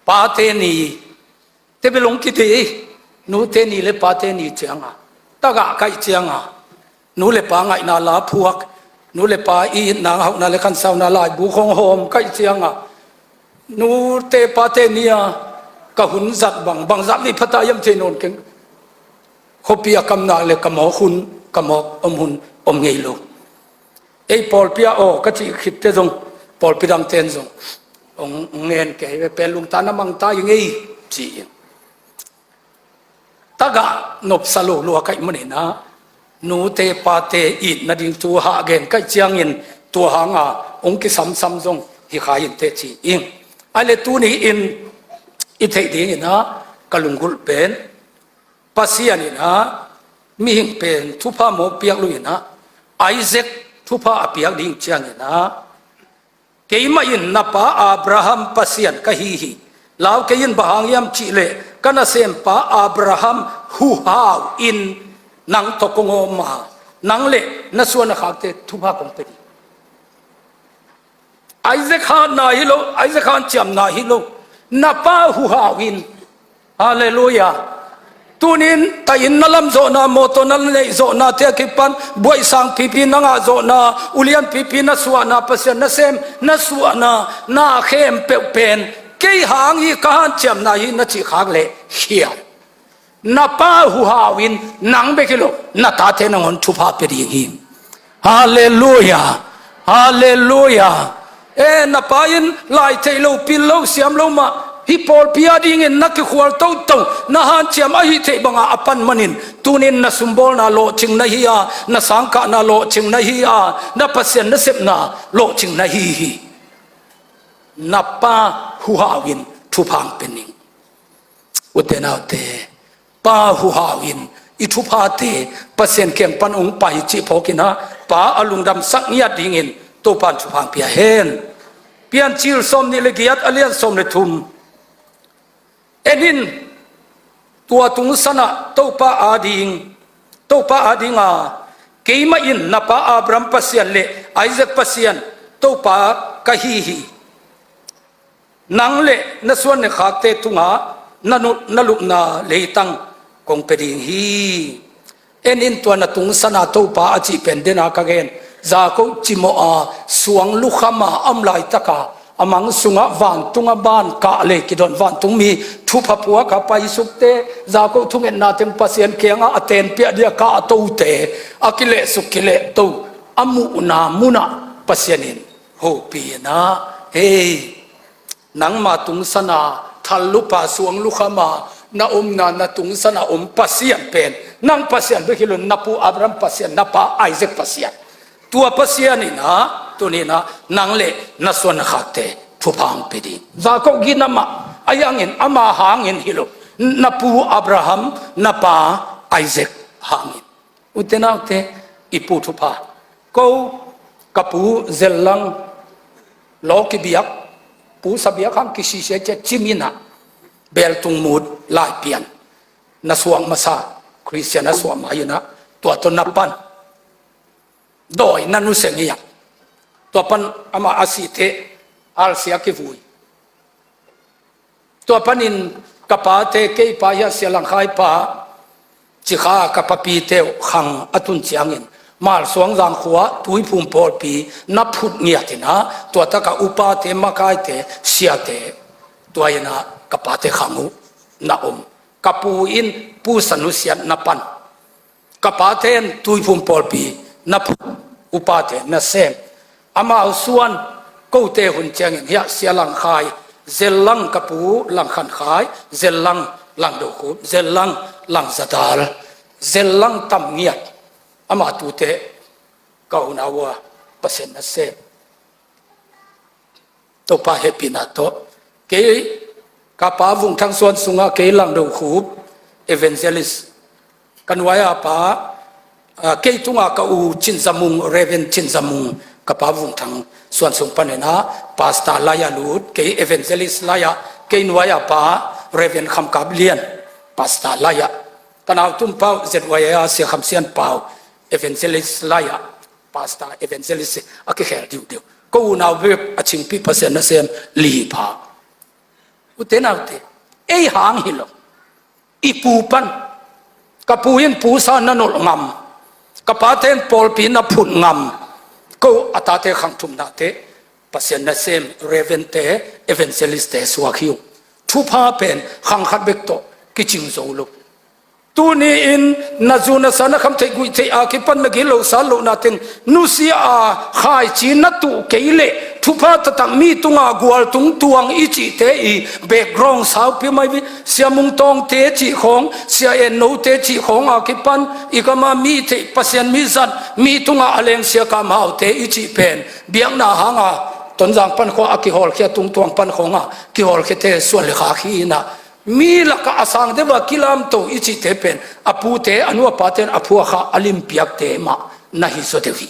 ปาเตนีเทไปลงกิตีนูเทนีเลปาเตนีเจียงอ่ะตากะไกเจียงอ่ะนูเลปาไงนาลาพวกนูเลปาอีนางเขานาเลขันเสานาลายบุคงโฮมไกเจียงอ่ะนูเตปาเตนีอ่ะกะหุนจัดบังจัดนี่พัตายมเจนนเก่งขบียกำนาเลกะหมอคุณกะหมออมหุนอมเงยโลไอ้ปอลเปียโอกะจิขิดเตจงปอลปิดังเตนจงองเงินแกเป็นลุงตานามังตาอย่างงี้จีตากะนบสโลลัวไก่มันเห็นนะนูเตปาเตอีนาดิงตัวหาเกนไก่เจียงอินตัวหางองค์กิสัมซัมจงฮิขายินเตจีอิงอะไรตัวนี้อินอิเทดีนี่นะกลุงกุลเป็นปัสยานี่นะมีหิงเป็นทุพาโมเปียกลุยนะไอเซกทุพาอเปียกดิ่งเจียงนี่นะเกี่ยมาอินนับป้าอับราฮัมปัสยันกะฮีฮีลาวเกี่ยนบางยามจิเลกันนะเซมป้าอับราฮัมฮูฮาวอินนังตกงอมานังเล่นส่วนนักขัดเตทุพากงเป็นไอเซคานนาฮิโลไอเซคานจำนาฮิโลนับป้าฮูฮาวินฮาเลลูยาตุนินแต่อินนัลมโซนาโมโตนัลเนโซนาเทกิปันบวยสังพิพินังอาโซนาอุลิยันพิพินัสวานาปัสยนนัสเซมนัสวานานาเข้มเปเป็นเกี่ยหางฮีการจำนาฮินัจิขากเลเขียนับป้าฮูฮาวินนังเบกิโลนัตาเทนังอนทุพาเปรีหิมฮาเลลูยาฮาเลลูยานับป้าอินไลเทโลปิโลเสียมโลมาฮิปอลพิอาดิงนักขวาโตโตนาฮันเชียมอหิเทบังอาปันมันินตูนินนัสมบูรณาโลจิงนาฮิอานัสังกานาโลจิงนาฮิอานับปัสยันนัสเซปนาโลจิงนาฮิฮีนับป้าฮูฮาวินทุพังเป็นนิงอุเทนาเตป้าฮูฮาวินอิทุพาเตปัสยันเก่งปันองไปจิพอกินะป้าอลุงดำสักเนียดิงินตัวปันทุพังเปียเฮนเปียนจิลสมนิเลกิยัตอเลียนสมเลทุมเอ็นินตัวตุงสนะตัวป้าอาดิงเกี่ยมาอินนับป้าอับรามปัสยันเลไอเซกปัสยันตัวป้ากะฮีฮีนังเลนส่วนในขาเตตุงนลุนาเลตังคงเป็นฮีเอ็นินตัวนตุงสนะตัวป้าอจิเป็นเดนากะเกนจากุจิโมอาสวงลุขมาอัมไลตะกาอามังสุงะวันตุงะบานกะเลกิดอนวันตุงมีทุพพัวกะไปสุกเตจากุทุงเอ็นนาเต็มปัสยันเคียงอาเตนเปียเดียกะตูเตอากิเลสุกิเลตูอามุนามุนาปัสยันินโฮปีนะเฮนังมาตุงสนาทัลลุปาสวงลุขมานานาตุงสนาปัสยันเป็นนังปัสยันเบกิลุนนับปูอับรามปัสยันนับป้าไอเซกปัสยันตัวปัสยานี่นะตัวนี้นะนังเล่นัสวนขัดเตทุพังเปดีจาก็กินมาอายังเงินอามาหางเงินฮิโลนับปูอับราฮัมนับป้าไอเซกหางเงินอุตนาเตอิปูทุพาก็กับปูเซลังโลกิบิยักปูสับยักขังกิสิเชเจจิมินะเบลตุงมูดลายเปียนนัสวงมาซาคริสเตียนนัสวงมาอยู่นะตัวตนนับปันโดยนันุเสงียตัวปันอามาอาศิเทอัลเซียกิวุยตัวปันินกับปาเตเกยปายาเสียหลังคายปาจิข้ากับปปีเตวขังอตุนเจียงินมาลสวงรังขัวตุยพุ่มปอลปีนับพุดเงียตินะตัวตะกะอุปาเตมาคายเตเสียเตตัวยนะกับปาเตขังุนากับปูอินปูสนุเสียนับปันกับปาเตนตุยพุ่มปอลปีนับอุปาเทนเซมอามาส่วนกูเตหุนเจงเฮียเสียหลังขายเซลังกับปูหลังขันขายเซลังหลังดูคูเซลังหลังสะดาลเซลังตำเงียบอามาตูเตก้าวนาวะเปอร์เซ็นต์นเซมตัวป้าเฮปินาโตเกยกับป้าวุงทั้งส่วนสุงะเกยหลังดูคูเอเวนเซลิสกันไว้อาป้าเกยตุงากอูจินซามุงเรเวนจินซามุงกับปาวุงทางส่วนสุงปนนะปาสตาลายาลูดเกยเอเวนเซลิสลายาเกยนวายาปาเรเวนคำกับเลียนปาสตาลายาตนาวตุมเป้าเจ็ดวายาเสียคำเสียนเป้าเอเวนเซลิสลายาปาสตาเอเวนเซลิสอักเขลดิวก็อูนาวเวบอชิงปีเปอร์เซ็นต์นะเซมลีพา ute na ute ei hang hi lo i pu pan ka pu in pu sa na nol ngam ka pa ten pol pi na phun ngam ko atate khang thum na te pasien na sem revente evangelist te swakhiu thu pha pen khang khat bek to ki ching zo lo tu ni in nazuna sana kham thei gui thei a ki pan na gi lo sa lo na ten nu si a khai chi na tu keile thu pha ta tak mi tunga gwal tung tuang i chi te i background sau pi mai bi sia mung tong te chi khong sia en no te chi khong a ki pan i ka ma mi thei pasien mi zat mi tunga aleng sia ka mau te i chi pen biang na hanga ton jang pan kho a ki hol khia tung tuang pan khonga ki hol khe te sual le kha khi na mi la ka asang de ba kilam to i chi te pen apu te anu pa ten apu kha alim piak te ma na hi so de vi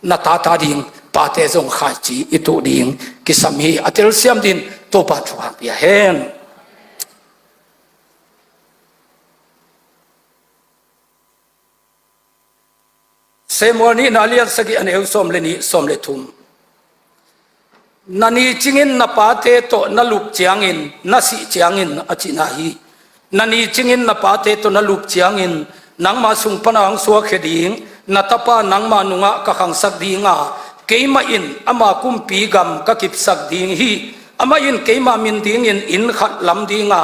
na ta ta ding pa te zong khai chi i tu ding ki sam hi atel siam din to pa thua pia hen semoni nalian sagi an eu som le ni som le thum nani chingin na pa te to na lup chiangin na si chiangin achina hi nani chingin na pa te to na lup chiangin nang ma sung panang suwa kheding na tapa nang ma nunga ka khang sak dinga keima in ama kumpi gam ka kip sak ding hi ama in keima min ding in khat lam dinga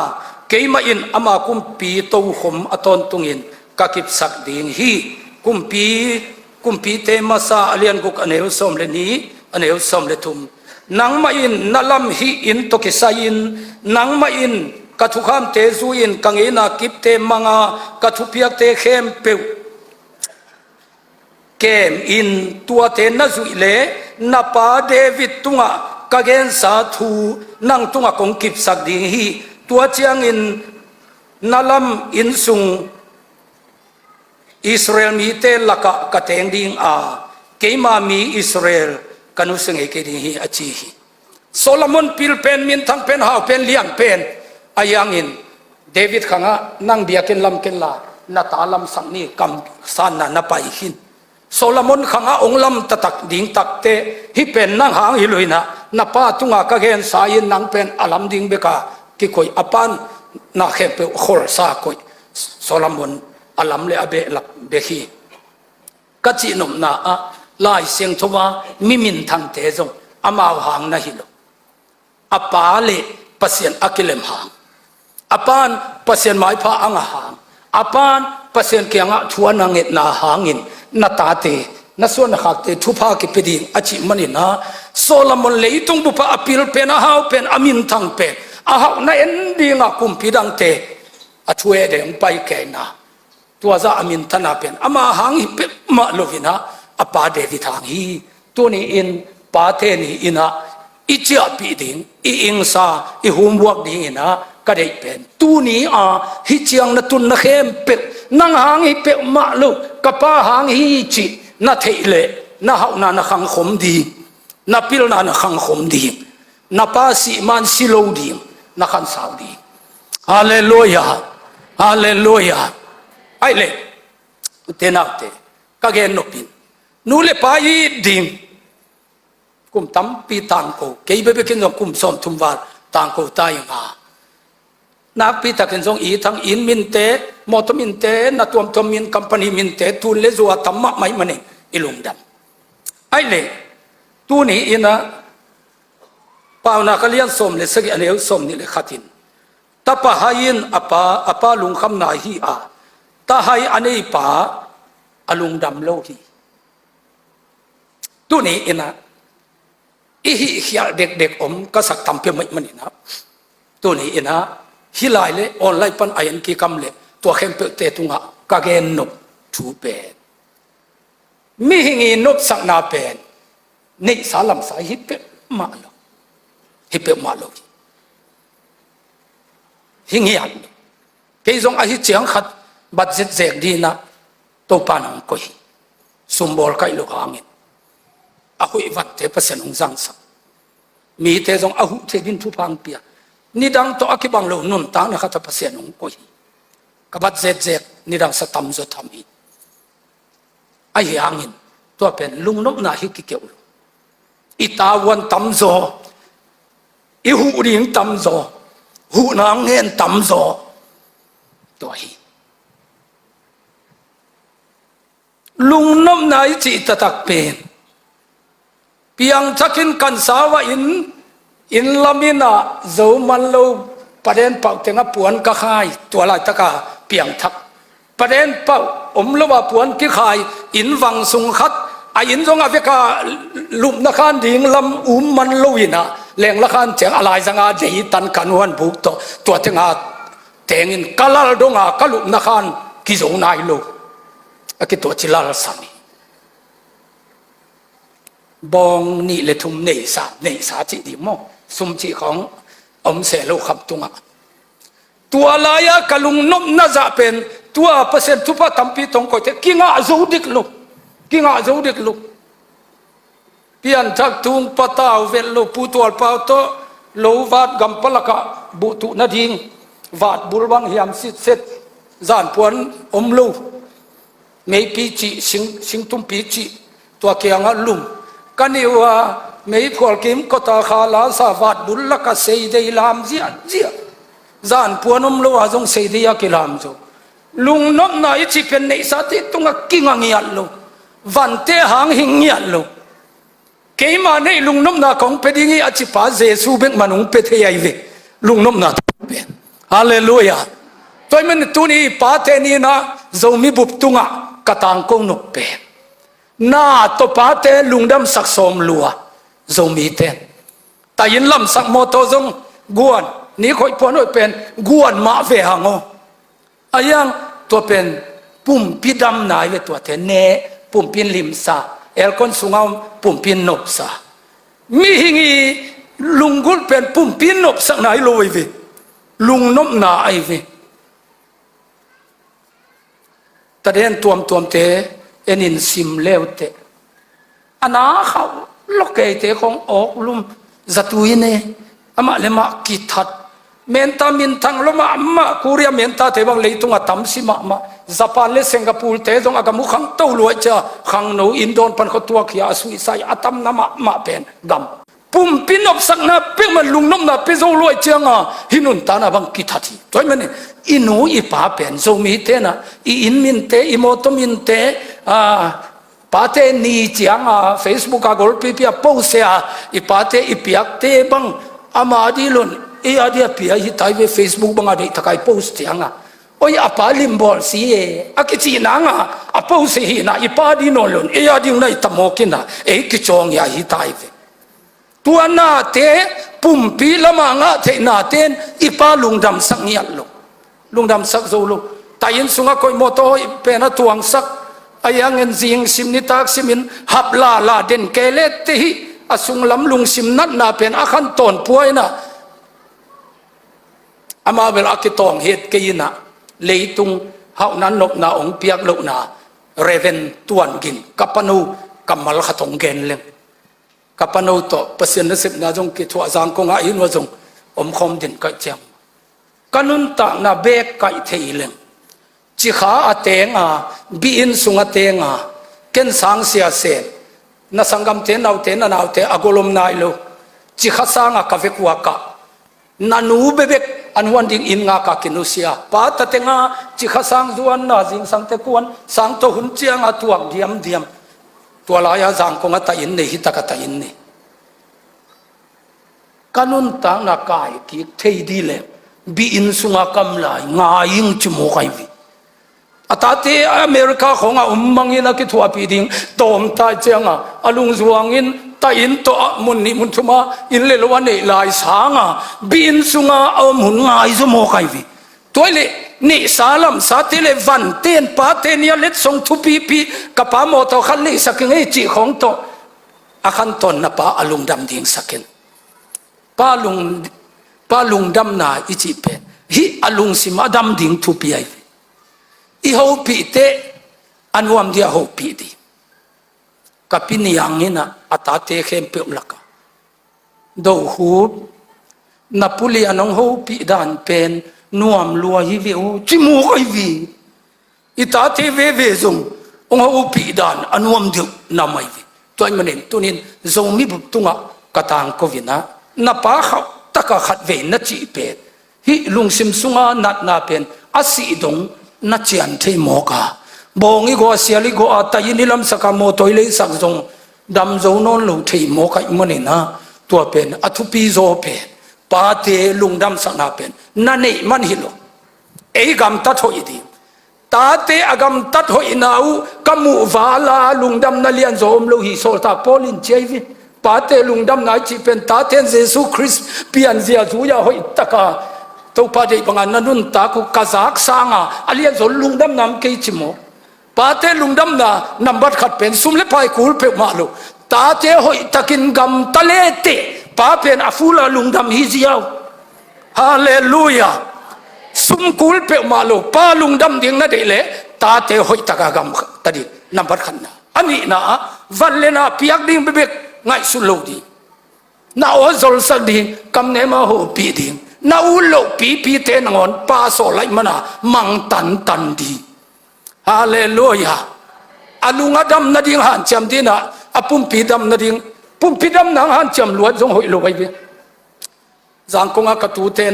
keima in ama kumpi to khom aton tungin ka kip sak ding hi kumpi te masa alian guk aneu som le ni aneu som le thum nang ma in nalam hi in to kisain nang ma in kathukham te zu in kangena kip te manga kathupiak te khem pe kem in tua te na zui le na pa David tunga kagen sa thu nang tunga kong kip sak ding hi tua chiang in nalam in sung Israel mi te laka kateng ding a keima mi Israel kanu senge ke ding hi achi hi Solomon pil pen min thang pen hau pen liang pen ayang in David khanga nang biaken lam ken la na talam sang ni kam san na pai hin Solomon khanga onglam tatak ding takte hi pen nang hang hi loina na pa tunga ka gen sa yin nang pen alam ding beka ki koi apan na khe pe khol sa koi Solomon alam le abe lak behi ka chi nom na a lai siang thowa mimin thang te jong amao hang na hi lo apa le pasien akilem hang apan pasien mai pha anga hang apan pasien kyanga thuana nget na hangin na ta te na so na khak te thu pha ki peding achi mani na Solomon leitung bu pa apil pen a hau pen amin thang pen a hau na endinga kumpi dang te a thue de pai ke na tua za amin thana pen ama hang hi pe ma lovina apa David hang hi tu ni in pa te ni ina ichia pi ding I ingsa I homework ding ina ka dei pen tu ni a hi chiang na tun na khem pe nang hang hi pe ma lu ka pa hang hi chi na theile na hau na khang khom di na pil na khang khom di na pa si man silo di na khan sau di hallelujah hallelujah ai le tenate ka gen no pin nu le pa yi ding kum tam pi tang ko ke be be ken kum som thum war tang ko tai nga nak pi ta ken jong I thang in min te moto min te na tom min company min te tu le zo tamma mai mane ilung dam ai le tu ni ina pauna kalian som le sagi aneu som ni le khatin tapa hain apa lung kham na hi a ta hai anei pa alung dam lo hi tu ni ina I hi hial dek om ka sak tam pe mai mani na tu ni ina hilai le online pan ayan ki kam le to khem pe te tunga ka gen no thu pe mi hingi nop sak na pen nei salam sa hi pe ma lo hingi an ke jong a hi chiang khat budget zek di na to panang ko hi sumbol kai lo hangin a hui vat te pasen ong jang sa mi te jong a hu te din thu pang pia ni dang to akibang lo nun ta na khata pasen ong ko hi ka budget zek ni dang sa tam zo tham hi ai hangin to pen lung nom na hi ki keu ita wan tam zo I hu ring tam zo หูนางเงินต่ำโซตัวฮีลุงน้ำนายจิตตักเป็นเพียงทักินกันสาวอินลามินาโจมันโลประเด็นเป่าเตงปวนกะขายตัวลายตะกาเปียงทักประเด็นเป่าลว่าปวนกิขายอินวังสุงคัดอินทรงอเฟกาลุมนักขันดิ่งลำมันโลวินะแหล่งละขันเจียงอะไรสังอาเดียตันกันวันบุกตัวเตงอาเตงินกะลาดงากะลุมนักขันกิจงนายโลกิตัวจิลาลสามีบองนี่เลยทุ่มเนสาจิดีมอสมจิของเสโลขับตุงตัวลายกะลุงนบน่าจะเป็นตัวเปอร์เซ็นต์ทุบตัมปีตรงก็จะกิงอาจูดิกลุเพียนทักตุงปะตาวเวลโลปูตัวเปล่าโตโลวาดกัมปลกะบุตุนาดิงวาดบุรบังเฮียมสิเซตจานปวนลูไม่ปีจีสิงตุมปีจีตัวเกียงลุมกันนี่ว่าไม่พอกิมก็ตาขาลาสาวาดบุลกะเสยเดลามเจียจานปวนลูอาจงเสยเดียกิลามโจลุงนบนายจีเป็นในสติตุงกิงเงียลโลวันเตหางหิงเงียลโลเกี่ยมาในลุงนบนาของเป็ดงี้อาจิปาเจสูเบกมันงเป็ดเฮียเวลุงนบนาเป็นฮาเลลูยาตัวมันตัวนี้ปาเทนีนะโจมีบุบตุงะกตังกงนกเป็นน่าตัวปาเทลุงดำสักสมลัวโจมีเทนแต่ยินลำสักโมโตจงกวนนี่คอยพอนเป็นกวนมาเวหังโอยังตัวเป็นปุ่มพิดำนายเวตัวเทนเนปุ่มพินลิมซาเอลคนสุงเอาปุ่มพินนบซามีหิงีลุงกุลเป็นปุ่มพินนบสักไหนโลยเวลุงนบนาไอเวแต่เดินตัวมเตเอ็นินซิมเลวเตอันน่าเขาล็อกเกเตของออกลุมจัตุยเนอามาเลมากิทัดเมนตามินทังลมามาคูเรียเมนตาเทบังเลยตุงอัตมสิมาญี่ปุ่นและสิงคโปร์เตจงอากามุขังเต้าลวยจ้าขังโนอินโดนปันขตัวขีอาสุยไซอัตมนามาเป็นดำปุ่มปินอบสักนาเพื่อมันลุงน้ำนาเปโซลวยเจ้าหินุนตานาบังกิทัดีตัวมันอินูอีป้าเป็นโซมีเตนะอินมินเตอิโมตมินเตป้าเตนี่เจียงเฟซบุ๊กกอลปีโพสเซียอีป้าเตอีพิยักเตบังอามาดีลุนอาดีพิยักฮิตายเวเฟซบุ๊กบังอาดีตะไคโพสเจียงโอ้ยอาปาลิมบอลสีอากิจีนังอาปูสีนะอีป้าดีโนลุนอาดีน่าอิตามอกินะกิจงยาฮิตายเวตัวน่าเตปุ่มปีละมังเทน่าเตนอีป้าลุงดำสักเงียลุงดำสักโซลุแต่ยินสุงะคอยโมโตเป็นตัวงสักอายังเงินจิงสิมนิตักสิมินฮับลาเดนเกเลตที่อสุงลำลุงสิมนัดนาเป็นอาคันตอนป่วยนะอามาเวลาคิดตองเหตุกีนะเลยตุงเฮานั้นนบนาองเปียกลุกนาเรเวนตวนกินกับปนูกัมมัลขตงเกนเลงกับปนูโตเปอร์เซ็นต์สิบนาจงกิทัวจางกงอินวจงคมดินกัจจังกันุนตานาเบกไกเทยเลงจิขาอเตงบีอินสุงอเตงเกินสังเสียเสนนาสังกัมเตนเอาเตนนาวเตอกุลมนายโลจิขาสังกาเวกวากะนานูเบเบกอันวันดิ่งอินงากักินุเสียป้าตะเตงจิขาสังจวนนาจิงสังเตกวนสังโตหุ่นเจียงตัวเดียมตัวลายสังคงตาอินนี่ฮิตากตาอินนี่กันุนตางนักกายกิเทยดีเลบีอินสุงกำลายงายิงจมูกไอวิอาตาเตอเมริกาของมังอินักทัวปีดิ่งตอมตาเจียงอลุงจวงอินตาอินตัวมุนนี่มุนทุมาอินเลลวันเอลายสางบีอินสุงมุนงาจมูกไอวิตัวเลนี่สาลัมสาเตเลวันเตียนป้าเตียนยาเล็ดส่งทุปีกับป้าโมโตขันนี่สักเงยจีของโตอาคันตอนนับป้าอลุงดำดิ่งสักเนป้าลุงดำนาอิจิเปฮิอลุงสิมาดำดิ่งทุปีไออีหูปีเตอันวมเดียหูปีดีกับปินยังงี้นะอัตตาเตเข้มเปิมลักดูหูนับปุลีอันองหูปีดานเป็นนวมลัวฮิวิวจิมูกไอวีอิตาเทเวซงองหูปีดานอันวมเดียวนำไอวีตัวมันเองตัวนี้ทรงมีบุตรตุงะกระตังกวินะนับป้าเขาตะกะขัดเวนัจีเป hi lungsim sunga nat na pen asi dong na chian thei moka bongi go siali go atayin lam sakamo toile sak jong dam zo non lo thei moka mani na tua pen athupi zo pen pa te lungdam sakna pen na nei man hi lo ei gam ta thoi di ta te agam tat hoi nau kamu wala lungdam na lian zom lo hi sol ta polin cheivi pa te lungdam na chi pen ta ten jesu christ pian zia zu ya hoi taka to pa de bangan nanun ta ku kazak sanga alian zol lungdam nam ke chimo pa te lungdam na number khat pen sumle pai kul pe ma lo ta te hoi takin gam tale te pa pen afula lungdam hi ziaw hallelujah sum kul pe malo pa lungdam ding na de le ta te hoi taka gam tadi number khan na ani na valena piak ding bebek ngai su lo di na o zol sa ding kam ne ma ho pi ding na u lo pi pi te ngon pa so lai mana mang tan tan di hallelujah alunga dam na ding han cham dina apum pi dam na ding pum pi dam na han cham luat jong hoi lo bai be jang konga ka tu ten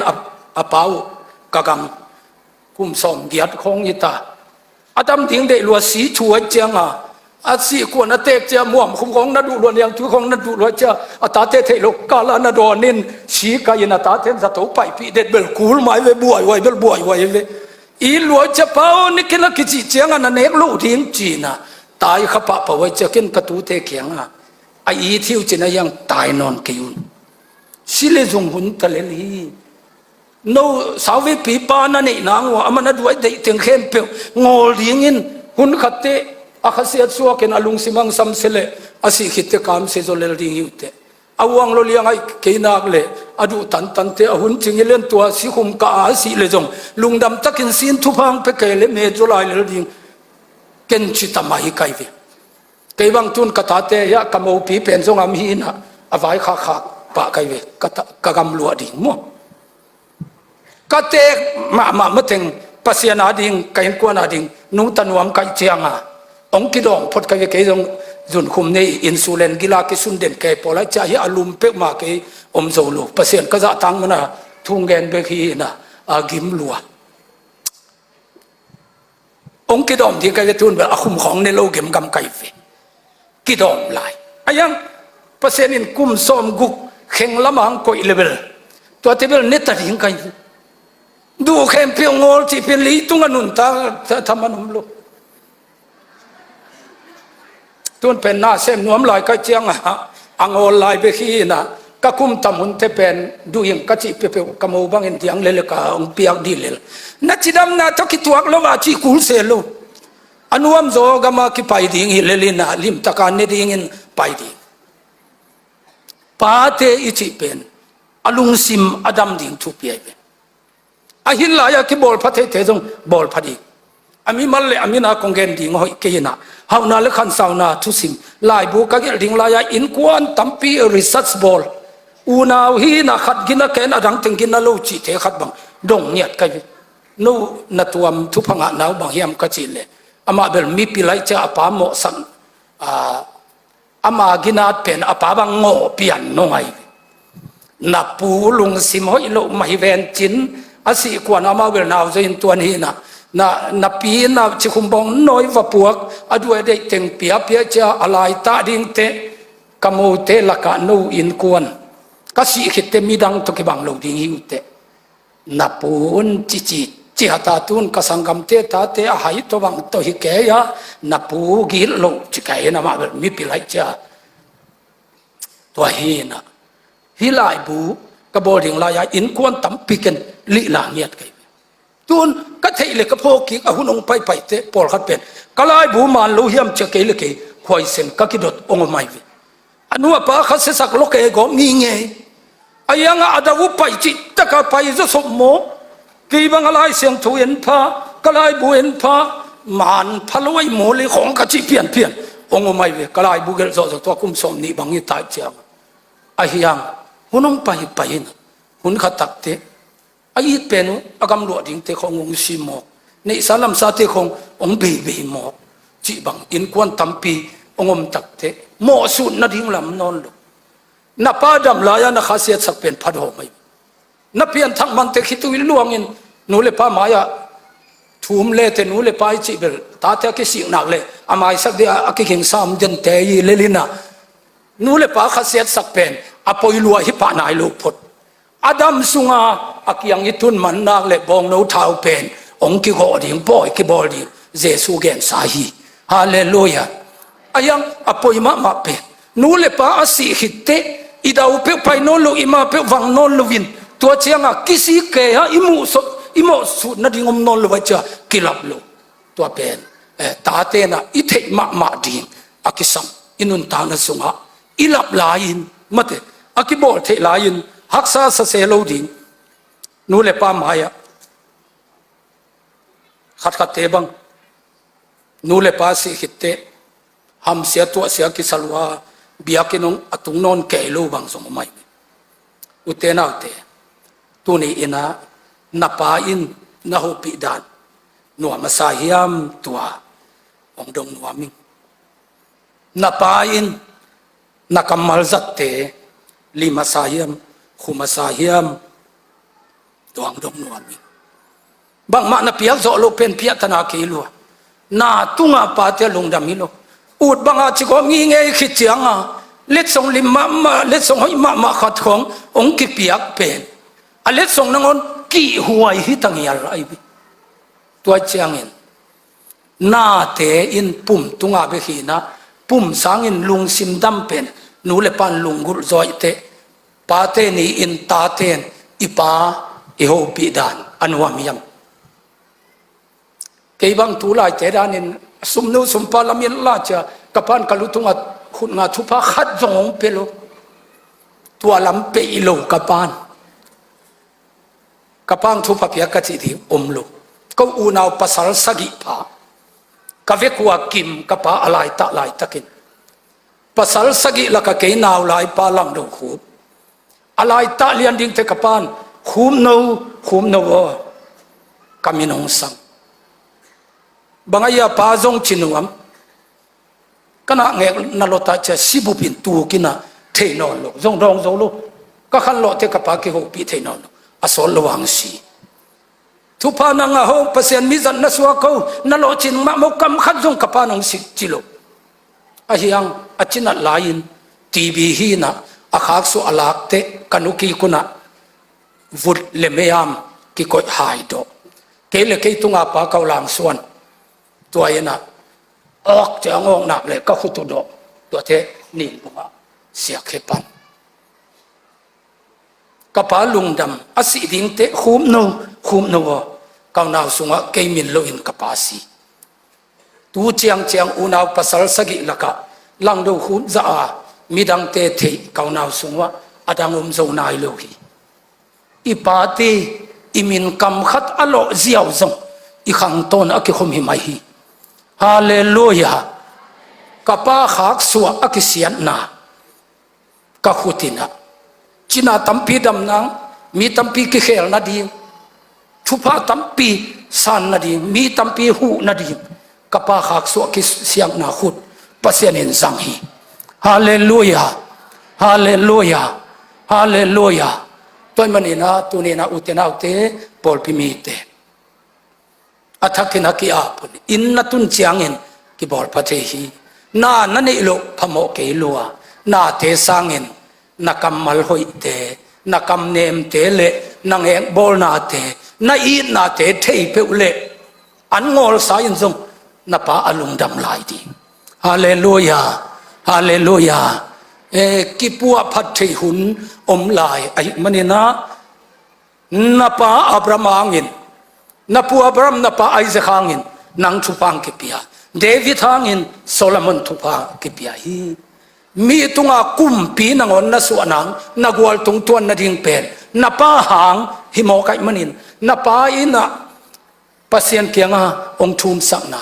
apauกำกุมส่งเกียรติของยิตาอาดำทิ้งได้ลัวสีช่วยเจียงอาสีกวนอาเตกเจียม่วงคุ้มของนัดดูล้วนยังช่วยของนัดดูล้วนเจ้าอาตาเตเทโลกาลานาดอนินสีกายินาตาเทนสัตว์ไปปีเด็ดเบลกูลหมายไว้บวยไว้เบลบวยไว้เลยอีลัวจะเป้านี่กินละกิจิเจียงอันเนกลูทิ้งจีน่ะตายขปะปะไว้จะกินกระตูเตเขียงไออีทิวจีน่ะยังตายนอนกิวสิเลจงหุ่นตะเลลีโนสาวปีปานันนี่นางว่ามันด้วยเด็กถึงเข้มเปียวงอเลี้ยงอินหุ่นขัดเตะอาคาเซียชัวกันอลุงสิมังซัมเสเลอาศัยคิดเตะกามเซโซเลลิงอยู่เตะอาวังโลเลี้ยงไอ้เกนักเลยอดูตันเตะหุ่นจึงเล่นตัวสิคุมกาสิเลยจงลุงดำตะกินสินทุพังไปเกลเมจุลายเลลิงเกินชิตามาฮิไกเวเกวังตุนกตาเตะยะกำเอาปีเป็นจงอามีนะอวัยขาปะไกเวกกำลัวดิ่งมั่วก็เตะมาถึงปัสยานาดิ่งกันกวนนาดิ่งนู้ตันวมกันเจียงองค์กิดองพดกันเกยจงจุนคุมในอินซูลินกิลากิสุนเด่นเกยพอละจะให้อารมณ์เป๊กมาเกยอมโซลูปัสยานก็จะตั้งมันทุ่งเงินเบกีนะกิมลัวองค์กิดองที่กันทุนแบบคุมของในโลกเกมกำไกเวกิดองลายอายังปัสยานินกุมซอมกุกเข่งละมังก็อีเลเวลตัวที่เป็นเนตดิ่งกันดูเข้มเพียงงอที่เป็นลีตุงอนุนตาทำมันนุ่มลูกตุนเป็นหน้าเส้นนวมลายก็เจียงอังโอลายไปขี้นะก็คุมตำหุนเทเป็นดูยังกะจิเปียวกะมูบังเห็นที่อังเลลกาองเปียกดีเลยนัดจิดำนะทักขิตัวกลว่าจีกุลเซลูอนุวมโจกามาคิไปดิ่งฮิเลลินะลิมตะการเนดิ่งไปดิ่งปาเตอิจิเป็นอลุงซิมอดัมดิ่งทุเปียเป็นอาหินลายที่บอลพัดเทจงบอลพัดอีอามีมันเลยอามีนาคงเกนดิ่งหอยเกยนะเฮานาเลขันสาวนาทุสิมลายบุกกะเกดิ่งลายอินกวนตัมปีรีซัชบอลอูนาวฮีนาขัดกินนะแกนอดังติงกินนะโลจิเทขัดบังดงเนียดกันนูนัตวมทุพังะนาวบังเฮียมกะจิเลอามาเบลมีปิไลจะอปาโมสันอามากินาดเป็นอปาบังโง่เปียนนงไงนับปูลุงสิมหอยโลไม่เวนจินอาศัยกวนอามาเวลนาวจะอินตัวนี้นับปีนับชิคุมบองน้อยวบพวกอด้วยได้เต็งเปียจะอะไรตาดิ่งเตะกมูเตละกะนูอินกวนก็สิขิดเตมีดังตุกิบังโลดิ่งหิวเตะนับปูนจิหตาตุนกสังกัมเตตาเตอาหายตัวบังตัวหิเกยนับปูกิโลจิกายนามาเวลมีปิไลจะตัวฮีนะฮิไลบูกบอดิ่งลายอินกวนตั้มปีกันลิลาเงียดกันตุนก็เทเลก็พอกิกอาหุนองไปเตะปอลขัดเป็นก็ลายบูมันลูเฮียมจะเกลเกคอยเซนก็กิดดองไม่เวอนุปาขัดเสสักโลกเอโกมีเงยอายังอาดาวุไปจิตตะกไปจะสมโมกีบังอะไรเสียงถูเอ็นพาก็ลายบูเอ็นพามันพลอยโมเลยของกะจิเพียนองไม่เวก็ลายบูเกลโซตัวกุมสมนี่บังยี่ตายเจียงอายังหุนองไปนะหุนขัดตักเตะไอ้เป็นอากำลัวดิ่งเตะขององค์ซีโมในสารลำซาเตะขององค์เบบีโมจีบังอินกวนตัมปีองค์ตักเตะโมสุนนาดิ่งลำนอนลูนับป้าดำลายนักขาเสียสักเป็นพัดหอมไม่ na pian thang man te khitu luangin nu le pa maya thum le te nu le pai chi bel ta te ki si nak le amai sak de a ki king sam den te yi le lina nu le pa kha set sak pen apoi lua hi pa nai lu phot adam sunga akyang itun man nak le bong no thau pen ong ki go ding boy ki bol di jesu gen sa hi hallelujah ayang apoi ma pe nu le pa asi hitte idau pe pai no lu ima pe wang no lu win tua chianga kisi ke ha imo su na dingom non lo wacha kilap lo tua pen ta te na ithe ma ding akisam inun ta na sunga ilap lain mate akibol the lain haksa sa se lo ding nu le pa maya khat te bang nu le pa si hitte ham sia tua sia ki salwa biakinong atung non ke lo bang song mai utena te tu ni ina napa in na ho pi dan nuwa masahiam tua ong dong nuwa ming napa in nakamal zatte li masahiam khu masahiam tuang dong nuwa ming bang ma na pial zo lo pen pia tana ke lu na tunga pa te lung dam lo ut banga chi ko ngi nge khi chianga let song lim ma let song hoi ma khat khong ong ki piak pen a let song nangon ki huai hi tangial ai bi tua chiangin na te in pum tunga be hi na pum sangin lung sim dam pen nu le pan lung gul zoi te pa te ni in ta ten ipa i ho pi dan anwa miyam ke bang tu lai te dan in sum nu sum pa lamin la cha kapan kalutunga khut nga thupa khat zong pelo tua lam pe ilo kapan kapang thupa pia ka chi di omlo ko u naw pasal sagi pha ka ve kwa kim ka pa alai ta lai takin pasal sagi la ka ke naw lai pa lam do khu alai ta lian ding te kapan khum no kaminong sang bangaya pa zong chinuam kana nge na lota cha sibupin tu kina the non lo zong dong zo lo ka khan lo te ka pa ki ho pi the non asol lo wang si thu pa na nga ho pasien mi zan na suwa ko na lo chin ma mo kam khat zong ka pa nong sik chilo a hiang a china lain tv hi na a khak su alak te kanuki kuna vut le meam ki ko hai do ke le ke tunga pa ka lang suan tua yana ok te ngong nak le ka khutu do to te ni bunga sia khepan kapa lungdam asi ding te khum no kaw naw sunga ke min lo in kapasi tu chiang unaw pasal sagi laka lang do khun za a midang te the kaw naw sunga adangum zo nai lo hi ipati imin kam khat alo ziaw zong i khang ton a ki khom hi mai hi hallelujah kapa khak suwa akisian na ka khutina china tampi dam nang mi tampi ki khel na di thupa tampi san na di mi tampi hu na di kapa khak suwa ki siang na khut pasien in sang hi hallelujah hallelujah hallelujah toy manina tunina utena te pol pi mi te athakin ki apun inna tun chiangin ki bol pathe hi na nani lo phamo ke lua na te sangin na kamal hoi te na kam nem te le na ngeng bol na te na i na te thei pe le an ngol sa in zum na pa alung dam lai di hallelujah hallelujah ki puwa phat thei hun om lai ai manina na pa abramangin na pu Abraham na pa Isaac hangin nang thupang ki pia David hangin Solomon thupa ki pia hi mi tunga kumpi nangon na su anang nagwal tung tuan na ding pen na pa hang himo kai manin na pa ina pasien kianga ong thum sak na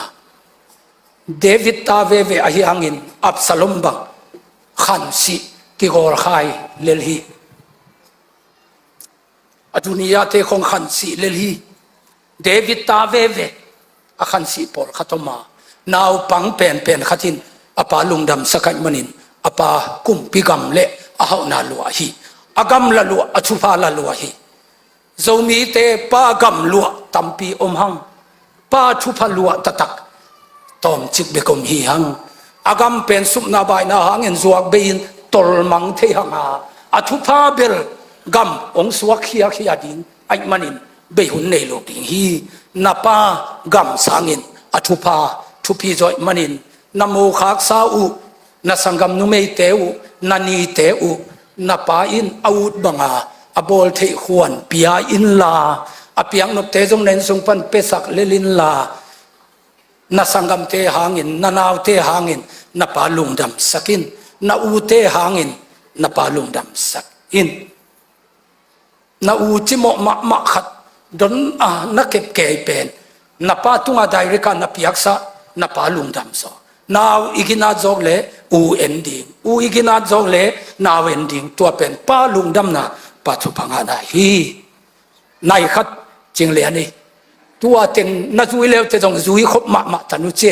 David ta ve ahi hangin Absalom bang khan si ki gor khai lelhi adunia te khong khan si lelhi David ta ve akhan si por khatoma naw pang pen khatin apa lungdam sakai manin apa kum pigam le ahau na lu hi agam la lu achupa la lu hi zomi te pa gam lua tampi om hang pa thu pha lua tatak tom chik be kom hi hang agam pen sup na bai na hang en zuak bein tol mang the hanga athu pha bel gam ong suak khia khia ding ai manin be hun nei lo ding hi na pa gam sangin athu pha thu pi joi manin namo khak sa u na sangam nu mei te u na ni te u na pa in out banga abol the khuan pia in la apiang nop te jong nen sung pan pesak lelin la na sangam te hangin na naw te hangin na pa lungdam sakin na u te hangin na pa lungdam sakin na u chimo ma khat don na kep ke pen na pa tunga daireka na piaksa na pa lungdam so now igina jog le u ending u igina jog le now ending tua pen pa lungdam na pa thu panga na hi nai khat jing le ani tua ten na zui le te jong zui khop ma tanu che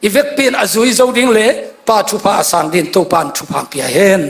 ivek pin a zui zo ding le pa thu pa sang din to pan thu phang pia hen